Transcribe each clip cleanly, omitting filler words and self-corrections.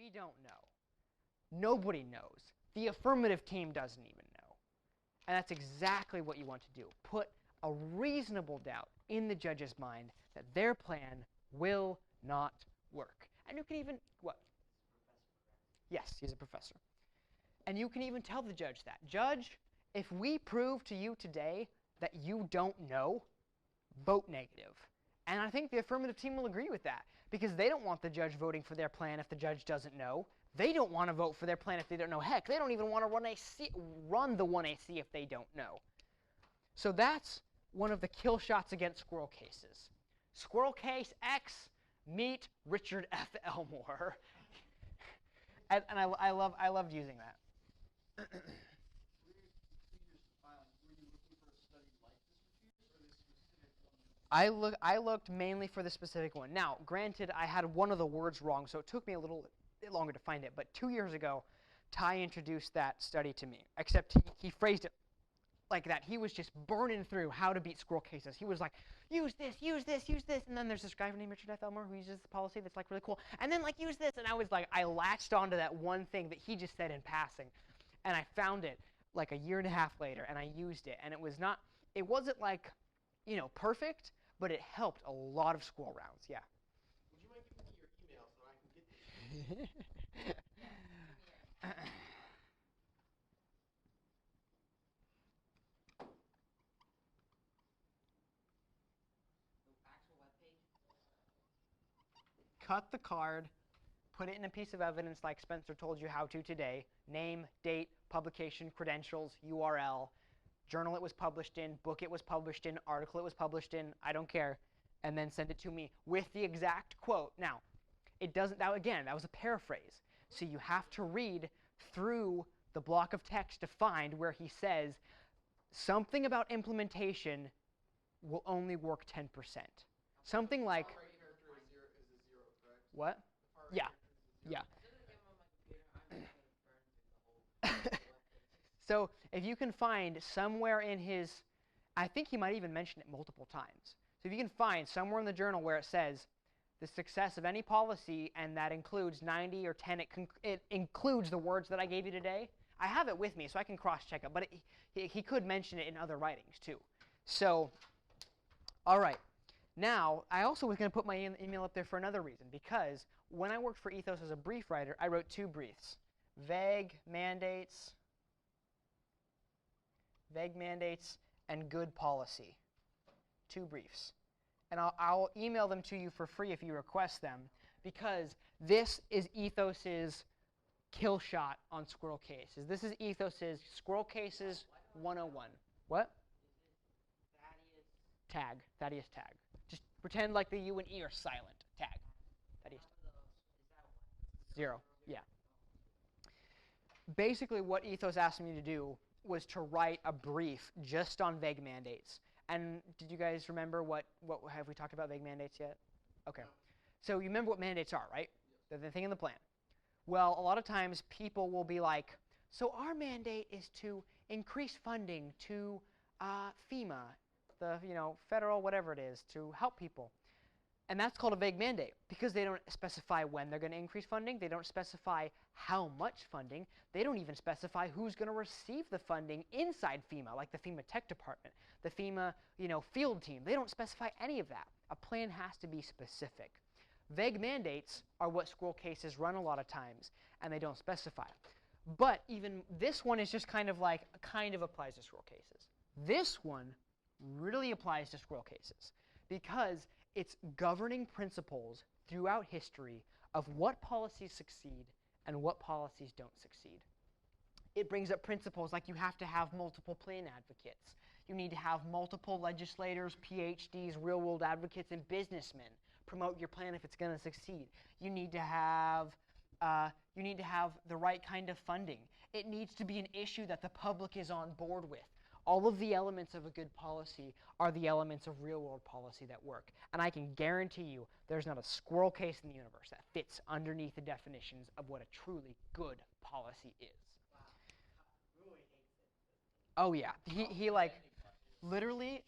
We don't know. Nobody knows. The affirmative team doesn't even know. And that's exactly what you want to do. Put a reasonable doubt in the judge's mind that their plan will not work. And you can even, what? Yes, he's a professor. And you can even tell the judge that. Judge, if we prove to you today that you don't know, vote negative. And I think the affirmative team will agree with that because they don't want the judge voting for their plan if the judge doesn't know. They don't want to vote for their plan if they don't know. Heck, they don't even want to run the 1AC if they don't know. So that's one of the kill shots against squirrel cases. Squirrel case X, meet Richard F. Elmore. and I loved using that. I looked mainly for the specific one. Now, granted, I had one of the words wrong, so it took me a little bit longer to find it. But 2 years ago, Ty introduced that study to me, except he phrased it like that. He was just burning through how to beat squirrel cases. He was like, use this, use this, use this. And then there's this guy named Richard F. Elmore who uses the policy that's like really cool. And then like use this. And I was like, I latched onto that one thing that he just said in passing. And I found it like a year and a half later, and I used it. And it wasn't like, perfect, but it helped a lot of squirrel rounds, yeah. Would you mind giving me your email so I can get this? Cut the card, put it in a piece of evidence like Spencer told you how to today. Name, date, publication, credentials, URL, journal it was published in, book it was published in, article it was published in, I don't care, and then send it to me with the exact quote. Now, that was a paraphrase. So you have to read through the block of text to find where he says something about implementation will only work 10%. Something like... What? Yeah. Yeah. So if you can find somewhere in his, I think he might even mention it multiple times. So if you can find somewhere in the journal where it says the success of any policy, and that includes 90 or 10, it includes the words that I gave you today, I have it with me so I can cross-check it, but he could mention it in other writings too. So, all right. Now, I also was going to put my email up there for another reason, because when I worked for Ethos as a brief writer, I wrote 2 briefs. Vague mandates and good policy. 2 briefs. And I'll email them to you for free if you request them, because this is Ethos's kill shot on squirrel cases. This is Ethos's Squirrel Cases 101. What? Thaddeus Tague. Just pretend like the U and E are silent. Tag. Thaddeus. 0. Yeah. Basically, what Ethos asked me to do was to write a brief just on vague mandates. And did you guys remember what have we talked about vague mandates yet? Okay. So you remember what mandates are, right? They're the thing in the plan. Well, a lot of times people will be like, so our mandate is to increase funding to FEMA, the federal whatever it is, to help people. And that's called a vague mandate because they don't specify when they're going to increase funding. They don't specify how much funding. They don't even specify who's going to receive the funding inside FEMA, like the FEMA Tech Department, the FEMA field team. They don't specify any of that. A plan has to be specific. Vague mandates are what squirrel cases run a lot of times, and they don't specify. But even this one is just kind of applies to squirrel cases. This one really applies to squirrel cases because it's governing principles throughout history of what policies succeed and what policies don't succeed. It brings up principles like you have to have multiple plan advocates. You need to have multiple legislators, PhDs, real-world advocates, and businessmen promote your plan if it's going to succeed. You need to have the right kind of funding. It needs to be an issue that the public is on board with. All of the elements of a good policy are the elements of real-world policy that work. And I can guarantee you there's not a squirrel case in the universe that fits underneath the definitions of what a truly good policy is. Wow. I really hate it. Oh, yeah. He like, literally,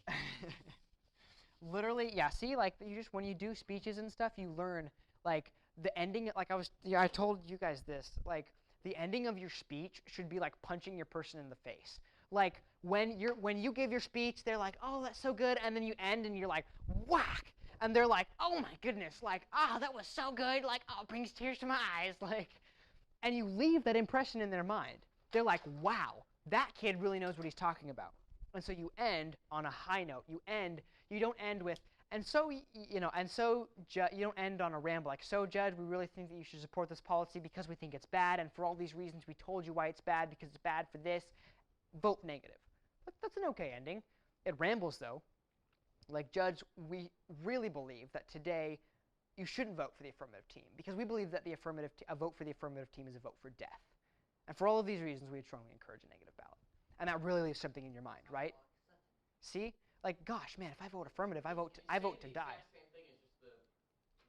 yeah, see, like, when you do speeches and stuff, you learn, like, the ending, like I told you guys this, like the ending of your speech should be like punching your person in the face. Like when you give your speech, they're like, oh, that's so good, and then you end and you're like, whack, and they're like, oh my goodness, like, oh, that was so good, like, oh, it brings tears to my eyes, like, and you leave that impression in their mind. They're like, wow, that kid really knows what he's talking about. And so you end on a high note. You don't end with, and so, you don't end on a ramble like, so Judge, we really think that you should support this policy because we think it's bad, and for all these reasons we told you why it's bad because it's bad for this. Vote negative. That's an okay ending. It rambles though. Like, Judge, we really believe that today you shouldn't vote for the affirmative team because we believe that a vote for the affirmative team is a vote for death. And for all of these reasons, we would strongly encourage a negative ballot. And that really leaves something in your mind, right? See? Like, gosh, man, if I vote affirmative, I vote to die. Same thing, it's just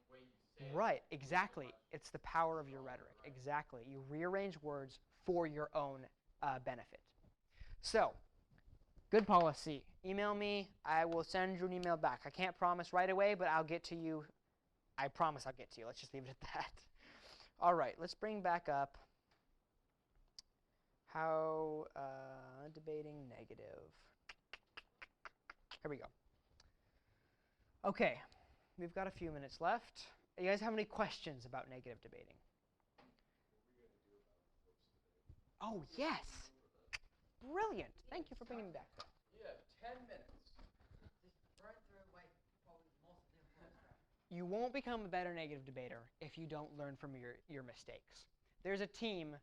the way you say it. Right, exactly. It's the power of your rhetoric. Exactly. You rearrange words for your own benefit. So, good policy. Email me. I will send you an email back. I can't promise right away, but I'll get to you. I promise I'll get to you. Let's just leave it at that. All right, let's bring back up how debating negative. Here we go. Okay, we've got a few minutes left. You guys have any questions about negative debating? Oh, yes. Brilliant. Thank you for bringing me back. You have 10 minutes. You won't become a better negative debater if you don't learn from your mistakes. There's a team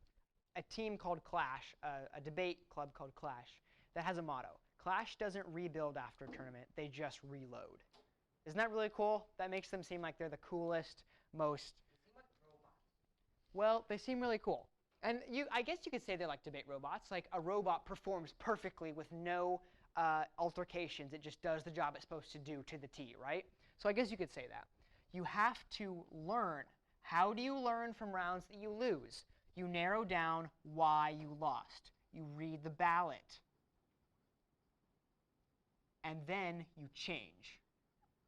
called Clash, a debate club called Clash, that has a motto. Clash doesn't rebuild after a tournament, they just reload. Isn't that really cool? That makes them seem like they're the coolest, most... They seem like robots. Well, they seem really cool. And I guess you could say they're like debate robots. Like a robot performs perfectly with no altercations. It just does the job it's supposed to do to the T, right? So I guess you could say that. You have to learn. How do you learn from rounds that you lose? You narrow down why you lost. You read the ballot. And then you change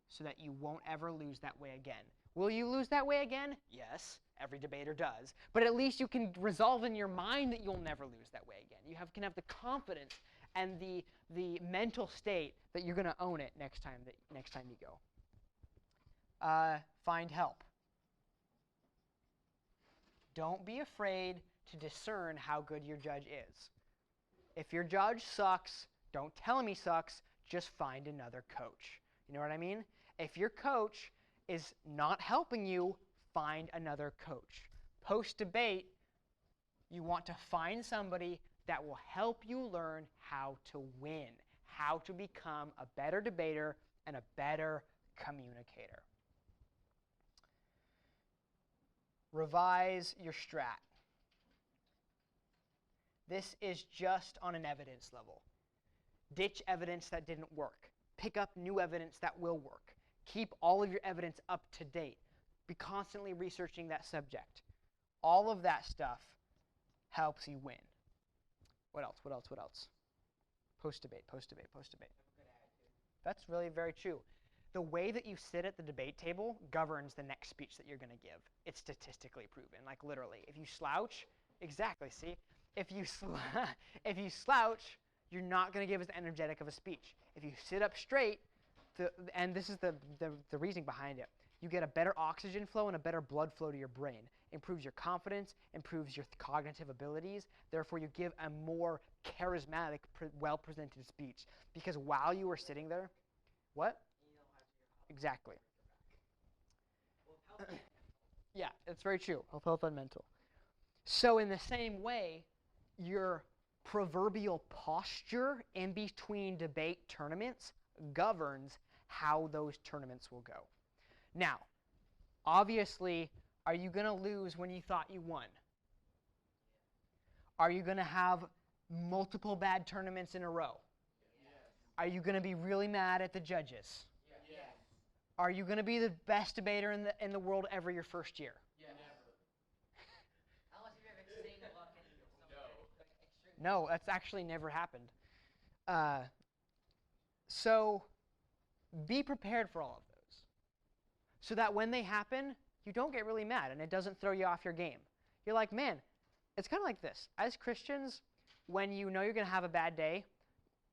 so that you won't ever lose that way again. Will you lose that way again? Yes, every debater does. But at least you can resolve in your mind that you'll never lose that way again. You can have the confidence and the mental state that you're going to own it next time you go. Find help. Don't be afraid to discern how good your judge is. If your judge sucks, don't tell him he sucks. Just find another coach. You know what I mean? If your coach is not helping you, find another coach. Post-debate, you want to find somebody that will help you learn how to win, how to become a better debater and a better communicator. Revise your strat. This is just on an evidence level. Ditch evidence that didn't work. Pick up new evidence that will work. Keep all of your evidence up to date. Be constantly researching that subject. All of that stuff helps you win. What else? What else? What else? Post-debate, post-debate, post-debate. That's really very true. The way that you sit at the debate table governs the next speech that you're going to give. It's statistically proven, like literally. If you slouch, exactly, see? If you slouch, you're not going to give as energetic of a speech. If you sit up straight, and this is the reasoning behind it, you get a better oxygen flow and a better blood flow to your brain. Improves your confidence, improves your cognitive abilities. Therefore, you give a more charismatic, well-presented speech. Because while you were sitting there, what? Exactly. Yeah, it's very true. Health and mental. So in the same way, your proverbial posture in between debate tournaments governs how those tournaments will go. Now, obviously, are you going to lose when you thought you won? Are you going to have multiple bad tournaments in a row? Yes. Are you going to be really mad at the judges? Yes. Are you going to be the best debater in the world ever your first year? Yes. Unless you have extreme luck and extreme. No, that's actually never happened. So be prepared for all of those. So that when they happen, you don't get really mad, and it doesn't throw you off your game. You're like, man, it's kind of like this. As Christians, when you know you're going to have a bad day,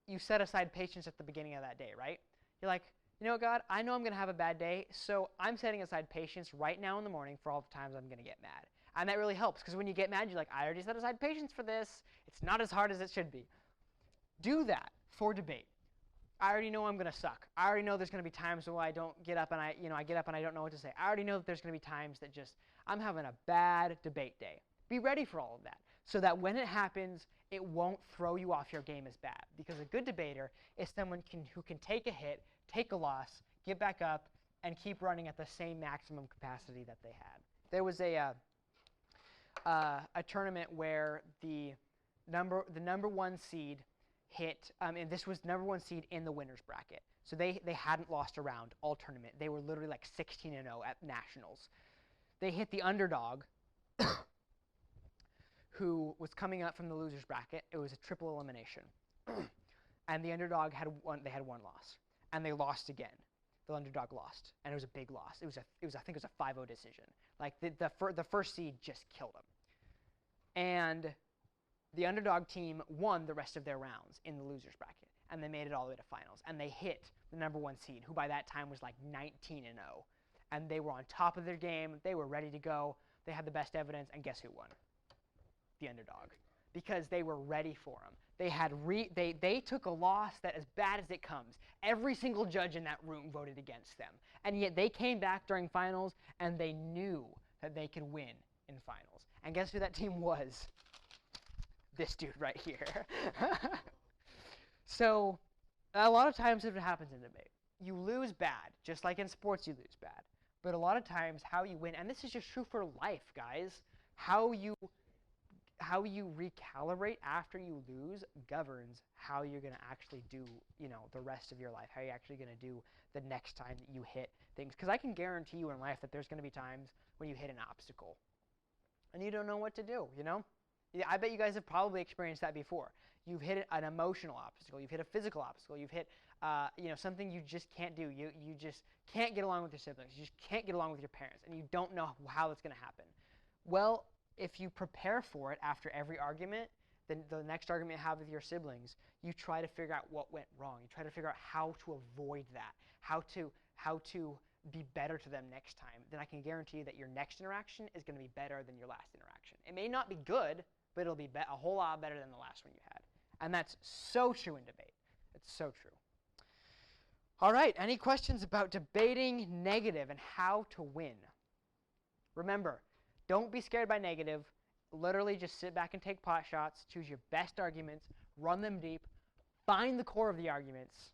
you set aside patience at the beginning of that day, right? You're like, you know what, God, I know I'm going to have a bad day, so I'm setting aside patience right now in the morning for all the times I'm going to get mad. And that really helps, because when you get mad, you're like, I already set aside patience for this. It's not as hard as it should be. Do that for debate. I already know I'm going to suck. I already know there's going to be times where I don't get up and I get up and I don't know what to say. I already know that there's going to be times that just I'm having a bad debate day. Be ready for all of that so that when it happens, it won't throw you off your game as bad. Because a good debater is someone who can take a hit, take a loss, get back up, and keep running at the same maximum capacity that they had. There was a tournament where the number one seed hit, and this was number one seed in the winner's bracket. So they hadn't lost a round all tournament. They were literally like 16-0 at nationals. They hit the underdog, who was coming up from the loser's bracket. It was a triple elimination. And the underdog had one loss. And they lost again. The underdog lost. And it was a big loss. I think it was a 5-0 decision. Like the first seed just killed them. And the underdog team won the rest of their rounds in the loser's bracket. And they made it all the way to finals. And they hit the number one seed, who by that time was like 19-0. And they were on top of their game. They were ready to go. They had the best evidence. And guess who won? The underdog, because they were ready for him. They took a loss that, as bad as it comes, every single judge in that room voted against them, and yet they came back during finals and they knew that they could win in finals. And guess who that team was? This dude right here. So a lot of times if it happens in debate, you lose bad, just like in sports you lose bad. But a lot of times how you win, and this is just true for life, guys, how you recalibrate after you lose governs how you're going to actually do, the rest of your life, how you're actually going to do the next time that you hit things. Because I can guarantee you in life that there's going to be times when you hit an obstacle and you don't know what to do, Yeah, I bet you guys have probably experienced that before. You've hit an emotional obstacle. You've hit a physical obstacle. You've hit, something you just can't do. You just can't get along with your siblings. You just can't get along with your parents, and you don't know how it's going to happen. Well, if you prepare for it after every argument, then the next argument you have with your siblings, you try to figure out what went wrong. You try to figure out how to avoid that, how to be better to them next time. Then I can guarantee you that your next interaction is going to be better than your last interaction. It may not be good, but it'll be a whole lot better than the last one you had. And that's so true in debate. It's so true. All right, any questions about debating negative and how to win? Remember, don't be scared by negative. Literally just sit back and take pot shots. Choose your best arguments. Run them deep. Find the core of the arguments.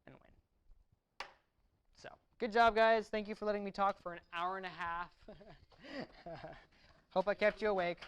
And win. So, good job, guys. Thank you for letting me talk for an hour and a half. Hope I kept you awake.